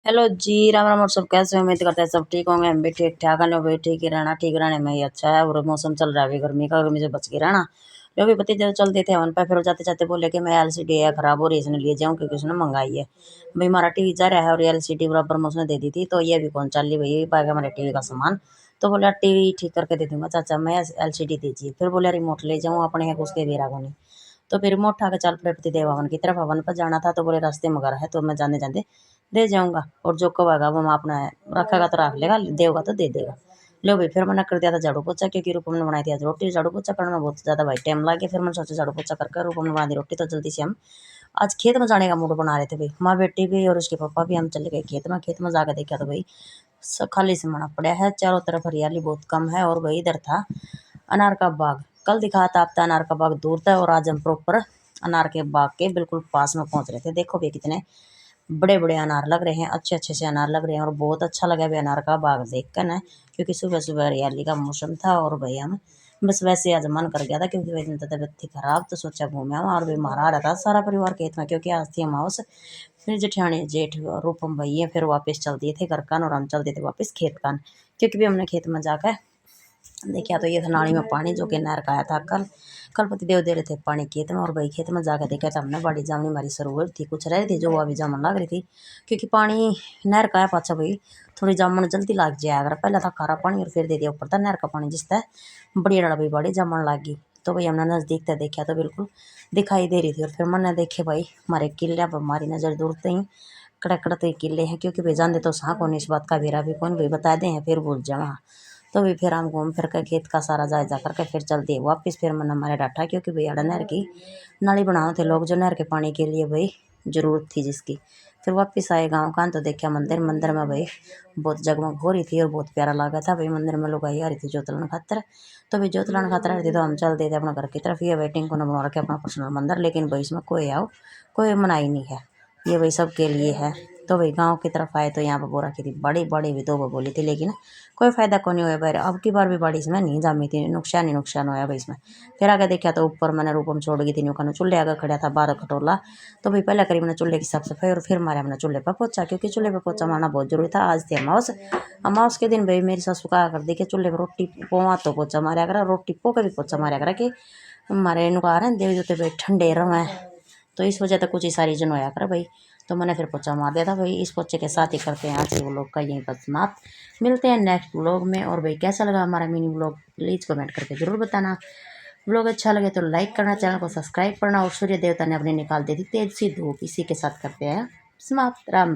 Hello जी, राम राम। और सब कैसे हो? उम्मीद करते हैं सब ठीक होंगे। हम भी ठीक ठाक हैं। लो भाई, ठीक ही रहना, ठीक रहने में ही अच्छा है। और मौसम चल रहा है अभी गर्मी का, गर्मी से बच के रहना। जो भी पति जब चलते थे वन पे, फिर वो जाते जाते बोले कि मैं एलसीडी है खराब हो रही है, इसने लिए जाऊँ क्योंकि उसने मंगाई है। भाई हमारा टीवी जा रहा है और एलसीडी बराबर में उसने दे दी थी, तो ये भी कौन चल रही भाई पाएगा हमारे टीवी का सामान। तो बोला टीवी ठीक करके दे दूंगा चाचा, मैं एलसीडी दीजिए। फिर बोला रिमोट ले जाऊँ अपने, है उसके बेरा को नहीं। तो फिर रिमोट उठा के चल पड़े पति देव हवन की तरफ। हवन पर जाना था तो बोले रास्ते में घर है तो मैं जाने जाते दे जाऊंगा, और जो कहेगा वो मैं अपना है रखेगा तो रख लेगा, देगा तो दे देगा। लो भाई, फिर मैंने कर दिया था झाड़ू पोछा, क्योंकि रूपम ने बनाई थी आज रोटी। झाड़ू पोछा करने में बहुत ज़्यादा भाई टाइम लग गया। फिर मैंने सोचा झाड़ू पोछा करके रूपम ने बना दी रोटी, तो जल्दी से हम आज खेत में जाने का मूड बना रहे थे भाई। माँ बेटी भी और उसके पापा भी हम चले गए खेत में। खेत में जाकर देखा तो भाई खाली से मना पड़ा है, चारों तरफ हरियाली बहुत कम है। और भाई इधर था अनार का बाग। कल दिखाया था आपका अनार का बाग दूर था, और आज हम प्रॉपर अनार के बाग के बिल्कुल पास में पहुंच रहे थे। देखो भी कितने बड़े बड़े अनार लग रहे हैं, अच्छे अच्छे से अनार लग रहे हैं। और बहुत अच्छा लगा भी अनार का बाग देख कर ना, क्योंकि सुबह सुबह हरियाली का मौसम था। और भाई हम बस वैसे आज मन कर गया था, क्योंकि वही दिन तबीयत थी खराब, तो सोचा घूमे आऊँ। और भी मारा रहा था सारा परिवार खेत में, क्योंकि आज थी अमावस। फिर जेठानी जेठ रूपम भैया फिर वापस चल दिए थे घर कान, और हम चल दिए थे वापस खेत कान, क्योंकि भी हमने खेत में जाकर देखा तो ये था नाली में पानी, जो कि नहर का आया था। कल कल पति देव दे रहे थे पानी खेत में, और भाई खेत में जाकर देखा था हमने बड़ी जामनी हमारी सरोवर थी, कुछ रह रही थी जो वो अभी जामन लग रही थी, क्योंकि पानी नहर का है पाछा भाई थोड़ी जामन जल्दी लग जाए। अगर पहले था खारा पानी और फिर दे दिया ऊपर था नहर का पानी, जिससे बड़ी लड़ा भाई बड़ी जामन लग गई। तो भाई हमने नज़दीक तक देखा तो बिल्कुल दिखाई दे रही थी। और फिर मैंने देखे भाई हमारे किले पर हमारी नज़र दूरते ही कड़कड़ते किले हैं, क्योंकि भाई जानते तो सा कौन इस बात का भेरा भी कौन भाई बता दें फिर भूल जावा। तो भी फिर हम घूम फिर कर खेत का सारा जायजा करके फिर चल दिए वापस। फिर मन हमारे डाटा, क्योंकि भैया नहर की नाली बनाए थे लोग, जो नहर के पानी के लिए भाई ज़रूरत थी जिसकी। फिर वापस आए गाँव का, तो देखा मंदिर। मंदिर में भाई बहुत जगमग हो रही थी और बहुत प्यारा लगा था भाई। मंदिर में लोग आई आ रही थी जोतलन खातर। तो भाई जोतलन खातर आ रही थी, तो हम चल देते अपने घर की तरफ। ये वेटिंग को न बना रखे अपना पर्सनल मंदिर, लेकिन भाई इसमें कोई आओ कोई मनाही नहीं है, ये भाई सबके लिए है। तो भाई गांव की तरफ आए तो यहाँ पर बो रखी थी बड़ी बड़ी भी दो बोली थी, लेकिन कोई फायदा को नहीं हुआ भाई। अब की बार भी बड़ी इसमें नहीं जामी थी, नुकसान ही नुकसान हुआ भाई इसमें। फिर आगे देखा तो ऊपर मैंने रूपम छोड़ गई थी नुका चूल्हे आगे खड़ा था 12 खटोला। तो भाई पहले करी मैंने चूल्हे की साफ सफाई, और फिर मारे हमने चूल्हे पर पोछा, क्योंकि चूल्हे पर पोछा मारना बहुत जरूरी था। आज थी अमावस। अमावस के दिन भाई मेरी सासू कहा कर दी कि चूल्हे पर रोटी पोवा तो पोछा मारा करा, रोटी पो के भी पोछा मारा करा, कि हमारे नुका रहे देव जोते भाई ठंडे रवे। तो इस वजह से कुछ ही सारी जन होया कर भाई। तो मैंने फिर पोछा मार दिया था भाई। इस पोछे के साथ ही करते हैं आज के व्लॉग का यहीं पर समाप्त। मिलते हैं नेक्स्ट व्लॉग में। और भाई कैसा लगा हमारा मिनी व्लॉग प्लीज़ कमेंट करके ज़रूर बताना। व्लॉग अच्छा लगे तो लाइक करना, चैनल को सब्सक्राइब करना। और सूर्य देवता ने अपने निकाल दी थी तेज सी धूप, इसी के साथ करते हैं समाप्त। राम।